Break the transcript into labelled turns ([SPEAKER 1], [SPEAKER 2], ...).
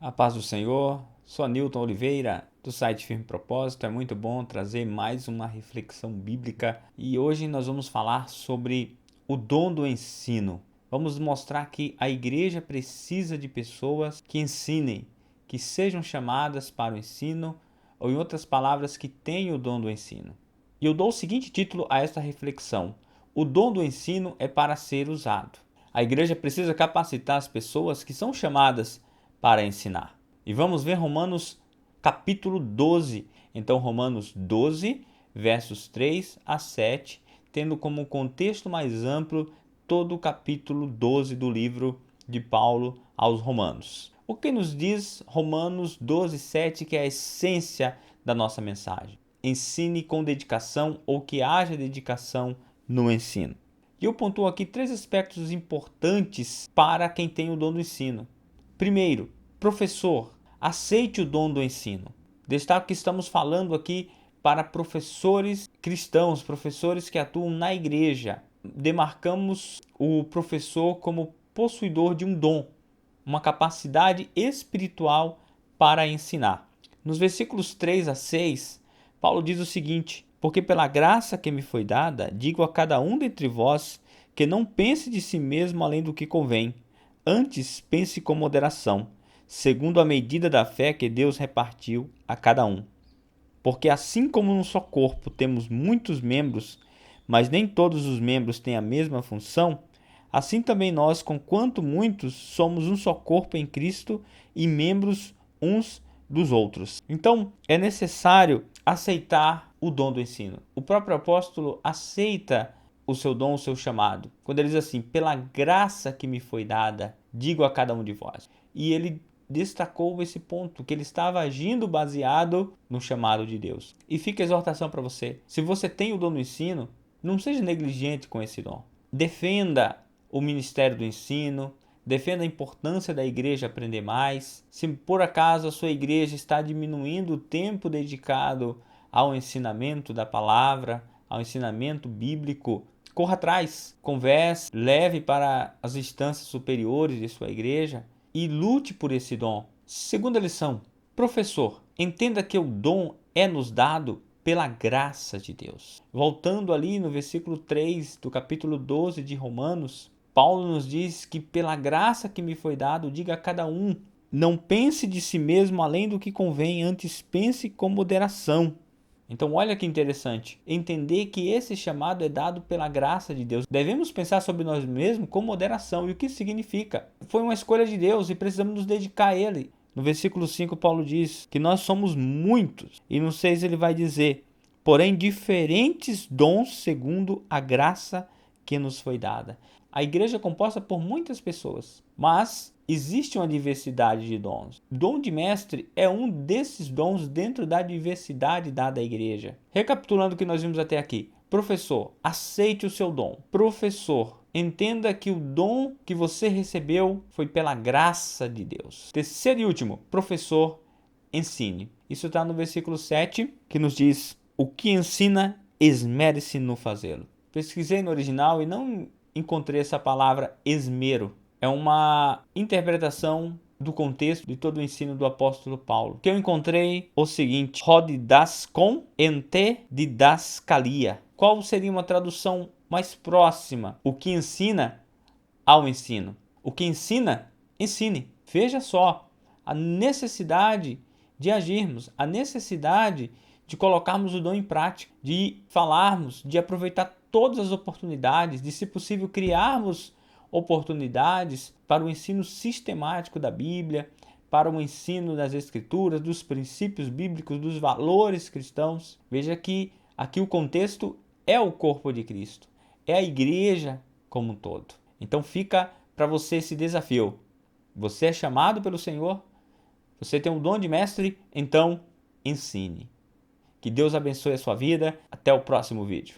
[SPEAKER 1] A paz do Senhor, sou Newton Oliveira, do site Firme Propósito. É muito bom trazer mais uma reflexão bíblica e hoje nós vamos falar sobre o dom do ensino. Vamos mostrar que a igreja precisa de pessoas que ensinem, que sejam chamadas para o ensino, ou em outras palavras, que tenham o dom do ensino. E eu dou o seguinte título a esta reflexão: o dom do ensino é para ser usado. A igreja precisa capacitar as pessoas que são chamadas para ensinar. E vamos ver Romanos capítulo 12. Então, Romanos 12, versos 3 a 7, tendo como contexto mais amplo todo o capítulo 12 do livro de Paulo aos Romanos. O que nos diz Romanos 12, 7, que é a essência da nossa mensagem? Ensine com dedicação, ou que haja dedicação no ensino. E eu pontuo aqui 3 aspectos importantes para quem tem o dom do ensino. Primeiro, professor, aceite o dom do ensino. Destaco que estamos falando aqui para professores cristãos, professores que atuam na igreja. Demarcamos o professor como possuidor de um dom, uma capacidade espiritual para ensinar. Nos versículos 3 a 6, Paulo diz o seguinte: porque pela graça que me foi dada, digo a cada um dentre vós que não pense de si mesmo além do que convém. Antes, pense com moderação, segundo a medida da fé que Deus repartiu a cada um. Porque assim como num só corpo temos muitos membros, mas nem todos os membros têm a mesma função, assim também nós, conquanto muitos, somos um só corpo em Cristo e membros uns dos outros. Então, é necessário aceitar o dom do ensino. O próprio apóstolo aceita o seu dom, o seu chamado. Quando ele diz assim: pela graça que me foi dada, digo a cada um de vós. E ele destacou esse ponto, que ele estava agindo baseado no chamado de Deus. E fica a exortação para você: se você tem o dom do ensino, não seja negligente com esse dom. Defenda o ministério do ensino, defenda a importância da igreja aprender mais. Se por acaso a sua igreja está diminuindo o tempo dedicado ao ensinamento da palavra, ao ensinamento bíblico, corra atrás, converse, leve para as instâncias superiores de sua igreja e lute por esse dom. Segunda lição: professor, entenda que o dom é nos dado pela graça de Deus. Voltando ali no versículo 3 do capítulo 12 de Romanos, Paulo nos diz que pela graça que me foi dado, diga a cada um, não pense de si mesmo além do que convém, antes pense com moderação. Então olha que interessante, entender que esse chamado é dado pela graça de Deus. Devemos pensar sobre nós mesmos com moderação. E o que isso significa? Foi uma escolha de Deus e precisamos nos dedicar a Ele. No versículo 5, Paulo diz que nós somos muitos. E no 6 ele vai dizer: porém diferentes dons segundo a graça que nos foi dada. A igreja é composta por muitas pessoas, mas existe uma diversidade de dons. Dom de mestre é um desses dons dentro da diversidade dada à igreja. Recapitulando o que nós vimos até aqui: professor, aceite o seu dom. Professor, entenda que o dom que você recebeu foi pela graça de Deus. Terceiro e último: professor, ensine. Isso está no versículo 7, que nos diz: o que ensina, esmere-se no fazê-lo. Pesquisei no original e não encontrei essa palavra esmero. É uma interpretação do contexto de todo o ensino do apóstolo Paulo. Que eu encontrei o seguinte: hodidaskon ente didaskalia. Qual seria uma tradução mais próxima? O que ensina ao ensino. O que ensina, ensine. Veja só a necessidade de agirmos, a necessidade de colocarmos o dom em prática, de falarmos, de aproveitar todas as oportunidades, de, se possível, criarmos oportunidades para o ensino sistemático da Bíblia, para o ensino das Escrituras, dos princípios bíblicos, dos valores cristãos. Veja que aqui o contexto é o corpo de Cristo, é a igreja como um todo. Então fica para você esse desafio. Você é chamado pelo Senhor, você tem um dom de mestre, então ensine. Que Deus abençoe a sua vida. Até o próximo vídeo.